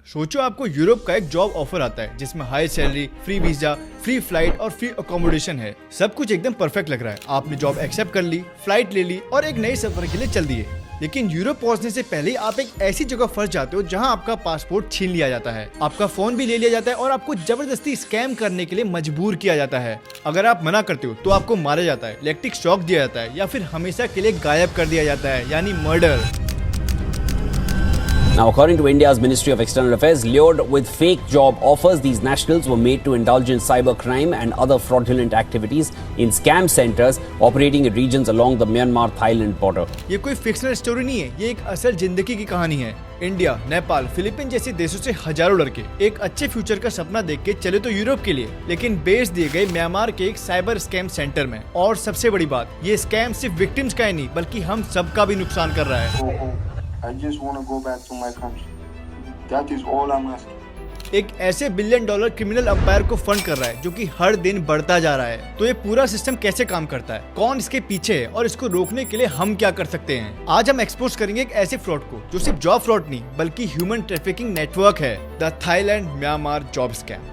सोचो आपको यूरोप का एक जॉब ऑफर आता है जिसमें high salary, free visa, free flight और फ्री अकोमोडेशन है। सब कुछ एकदम परफेक्ट लग रहा है। आपने जॉब एक्सेप्ट कर ली, फ्लाइट ले ली और एक नए सफर के लिए चल दिए। लेकिन यूरोप पहुंचने से पहले आप एक ऐसी जगह फंस जाते हो जहां आपका पासपोर्ट छीन लिया जाता है, आपका फोन भी ले लिया जाता है और आपको जबरदस्ती स्कैम करने के लिए मजबूर किया जाता है। अगर आप मना करते हो तो आपको मारा जाता है, इलेक्ट्रिक शॉक दिया जाता है या फिर हमेशा के लिए गायब कर दिया जाता है, यानी murder. Now, according to India's Ministry of External Affairs, lured with fake job offers, these nationals were made to indulge in cybercrime and other fraudulent activities in scam centers operating in regions along the Myanmar-Thailand border. ये कोई fictional story नहीं है, ये एक असल जिंदगी की कहानी है। इंडिया, नेपाल, फिलीपीन जैसे देशों से हजारों लड़के एक अच्छे फ्यूचर का सपना देख के चले तो यूरोप के लिए, लेकिन बेच दिए गए म्यांमार के एक साइबर स्कैम सेंटर में। और सबसे बड़ी बात, ये स्कैम सिर्फ विक्टिम्स का ही नहीं बल्कि हम सबका भी नुकसान कर रहा है। I just want to go back to my country. That is all I'm asking. एक ऐसे $1 बिलियन क्रिमिनल अंपायर को फंड कर रहा है जो कि हर दिन बढ़ता जा रहा है। तो ये पूरा सिस्टम कैसे काम करता है, कौन इसके पीछे है और इसको रोकने के लिए हम क्या कर सकते हैं? आज हम एक्सपोज करेंगे एक ऐसे फ्रॉड को जो सिर्फ जॉब फ्रॉड नहीं बल्कि ह्यूमन ट्रैफिकिंग नेटवर्क है, the Thailand Myanmar job scam.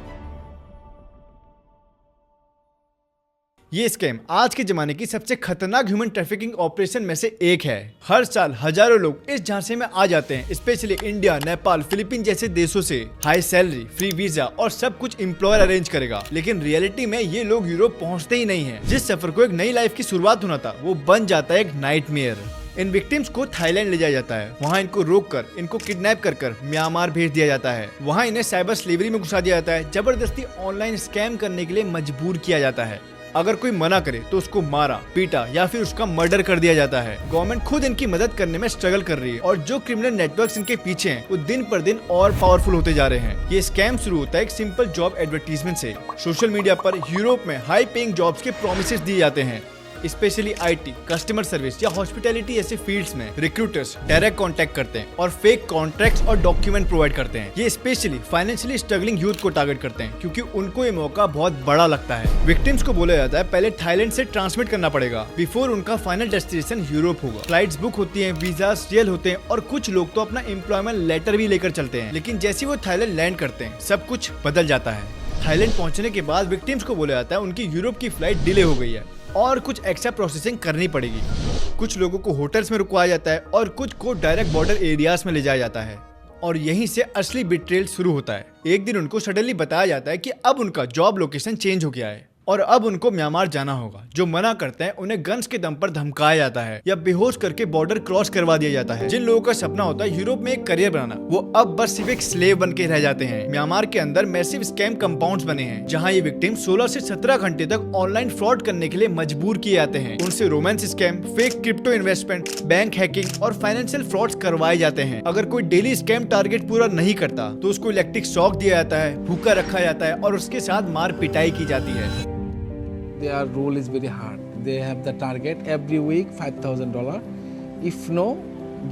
ये स्कैम आज के जमाने की सबसे खतरनाक ह्यूमन ट्रैफिकिंग ऑपरेशन में से एक है। हर साल हजारों लोग इस झांसे में आ जाते हैं, स्पेशली इंडिया, नेपाल, फिलीपीन जैसे देशों से। हाई सैलरी, फ्री वीजा और सब कुछ एम्प्लॉयर अरेंज करेगा, लेकिन रियलिटी में ये लोग यूरोप पहुंचते ही नहीं है। जिस सफर को एक नई लाइफ की शुरुआत होना था वो बन जाता है एक नाइटमेयर। इन विक्टिम्स को थाईलैंड ले जाया जाता है, वहाँ इनको रोककर इनको किडनैप कर म्यांमार भेज दिया जाता है। वहाँ इन्हें साइबर स्लेवरी में घुसा दिया जाता है, जबरदस्ती ऑनलाइन स्कैम करने के लिए मजबूर किया जाता है। अगर कोई मना करे तो उसको मारा, पीटा या फिर उसका मर्डर कर दिया जाता है। गवर्नमेंट खुद इनकी मदद करने में स्ट्रगल कर रही है और जो क्रिमिनल नेटवर्क्स इनके पीछे हैं वो दिन पर दिन और पावरफुल होते जा रहे हैं। ये स्कैम शुरू होता है एक सिंपल जॉब एडवर्टीजमेंट से। सोशल मीडिया पर यूरोप में हाई पेइंग जॉब्स के प्रोमिसेस दिए जाते हैं, स्पेशली आईटी, कस्टमर सर्विस या हॉस्पिटैलिटी ऐसे फील्ड्स में रिक्रूटर्स डायरेक्ट कांटेक्ट करते हैं और फेक कॉन्ट्रैक्ट्स और डॉक्यूमेंट प्रोवाइड करते हैं। ये स्पेशली फाइनेंशियली स्ट्रगलिंग यूथ को टारगेट करते हैं क्योंकि उनको ये मौका बहुत बड़ा लगता है। विक्टिम्स को बोला जाता है पहले थाईलैंड से ट्रांसमिट करना पड़ेगा बिफोर उनका फाइनल डेस्टिनेशन यूरोप होगा। फ्लाइट्स बुक होती है, वीजास रियल होते हैं और कुछ लोग तो अपना एम्प्लॉयमेंट लेटर भी लेकर चलते हैं। लेकिन जैसे वो थाईलैंड लैंड करते हैं सब कुछ बदल जाता है। थाईलैंड पहुंचने के बाद विक्टिम्स को बोला जाता है उनकी यूरोप की फ्लाइट डिले हो गई है और कुछ एक्स्ट्रा प्रोसेसिंग करनी पड़ेगी। कुछ लोगों को होटल्स में रुकवाया जाता है और कुछ को डायरेक्ट बॉर्डर एरियाज में ले जाया जाता है और यहीं से असली बिट्रेल शुरू होता है। एक दिन उनको सडनली बताया जाता है कि अब उनका जॉब लोकेशन चेंज हो गया है और अब उनको म्यांमार जाना होगा। जो मना करते हैं उन्हें गन्स के दम पर धमकाया जाता है या बेहोश करके बॉर्डर क्रॉस करवा दिया जाता है। जिन लोगों का सपना होता है यूरोप में एक करियर बनाना, वो अब बस सिर्फ एक स्लेव बन के रह जाते हैं। म्यांमार के अंदर मैसिव स्कैम कंपाउंड्स बने हैं जहां ये विक्टिम 16 से 17 घंटे तक ऑनलाइन फ्रॉड करने के लिए मजबूर किए जाते हैं। उनसे romance scam, fake crypto investment, bank hacking और फाइनेंशियल फ्रॉड्स करवाए जाते हैं। अगर कोई डेली स्कैम टारगेट पूरा नहीं करता तो उसको इलेक्ट्रिक शॉक दिया जाता है, भूखा रखा जाता है और उसके साथ मार पिटाई की जाती है। Their rule is very hard. They have the target every week $5,000. If no,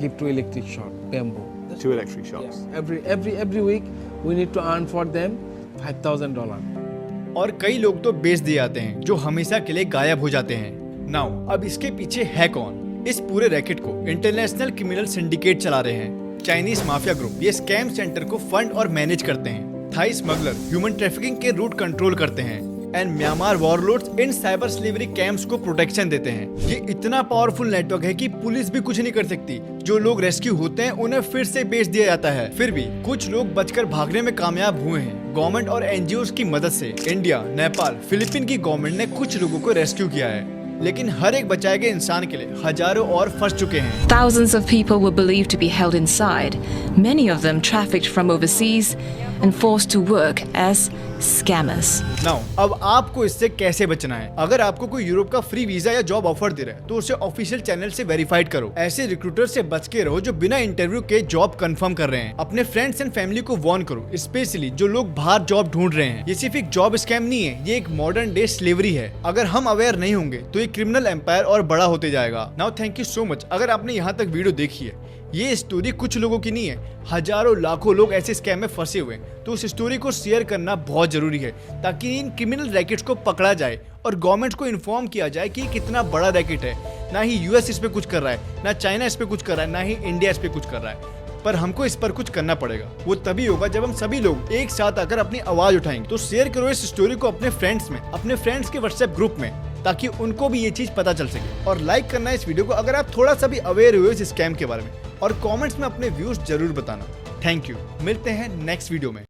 give to electric shock, bamboo. Two electric shocks. Yeah, every week we need to earn for them $5,000. और कई लोग तो बेच दिए जाते हैं जो हमेशा के लिए गायब हो जाते हैं। नाउ अब इसके पीछे है कौन? इस पूरे रैकेट को इंटरनेशनल क्रिमिनल सिंडिकेट चला रहे हैं, चाइनीज माफिया ग्रुप। ये स्कैम सेंटर को फंड और मैनेज करते हैं। थाई स्मगलर ह्यूमन ट्रैफिकिंग के रूट कंट्रोल करते हैं and Myanmar warlords in cyber slavery camps को प्रोटेक्शन देते हैं। ये इतना पावरफुल नेटवर्क है कि पुलिस भी कुछ नहीं कर सकती। जो लोग रेस्क्यू होते हैं उन्हें फिर से बेच दिया जाता है। फिर भी कुछ लोग बचकर भागने में कामयाब हुए हैं गवर्नमेंट और एनजीओज की मदद से। इंडिया, नेपाल, फिलीपीन की गवर्नमेंट ने कुछ लोगों को रेस्क्यू किया है, लेकिन हर एक बचाए गए इंसान के लिए हजारों और फंस चुके हैं। Thousands of people were believed to be held inside, many of them trafficked from overseas and forced to work as scammers. Now, अब आपको इससे कैसे बचना है? अगर आपको कोई यूरोप का फ्री वीजा या जॉब ऑफर दे रहा है तो उसे ऑफिशियल चैनल से वेरीफाइड करो। ऐसे रिक्रूटर से बच के रहो जो बिना इंटरव्यू के जॉब कंफर्म कर रहे हैं। अपने फ्रेंड्स एंड फैमिली को वार्न करो, स्पेशली जो लोग बाहर जॉब ढूंढ रहे हैं। ये सिर्फ एक जॉब स्कैम नहीं है, ये एक मॉडर्न डे स्लेवरी है। अगर हम अवेयर नहीं होंगे तो ये क्रिमिनल एम्पायर और बड़ा होते जाएगा। Now thank you so much अगर आपने यहाँ तक वीडियो देखी है। ये स्टोरी कुछ लोगों की नहीं है, हजारों लाखों लोग ऐसे स्कैम में फंसे हुए हैं। तो उस स्टोरी को शेयर करना बहुत जरूरी है ताकि इन क्रिमिनल रैकेट्स को पकड़ा जाए और गवर्नमेंट को इन्फॉर्म किया जाए कि कितना बड़ा रैकेट है। ना ही यूएस इस पे कुछ कर रहा है, ना चाइना इस पे कुछ कर रहा है, ना ही इंडिया इस पे कुछ कर रहा है। पर हमको इस पर कुछ करना पड़ेगा। वो तभी होगा जब हम सभी लोग एक साथ आकर अपनी आवाज उठाएंगे। तो शेयर करो इस स्टोरी को अपने फ्रेंड्स में, अपने फ्रेंड्स के व्हाट्सएप ग्रुप में, ताकि उनको भी ये चीज पता चल सके। और लाइक करना इस वीडियो को अगर आप थोड़ा सा भी अवेयर हुए इस स्कैम के बारे में, और कमेंट्स में अपने व्यूज जरूर बताना। Thank you. मिलते हैं नेक्स्ट वीडियो में।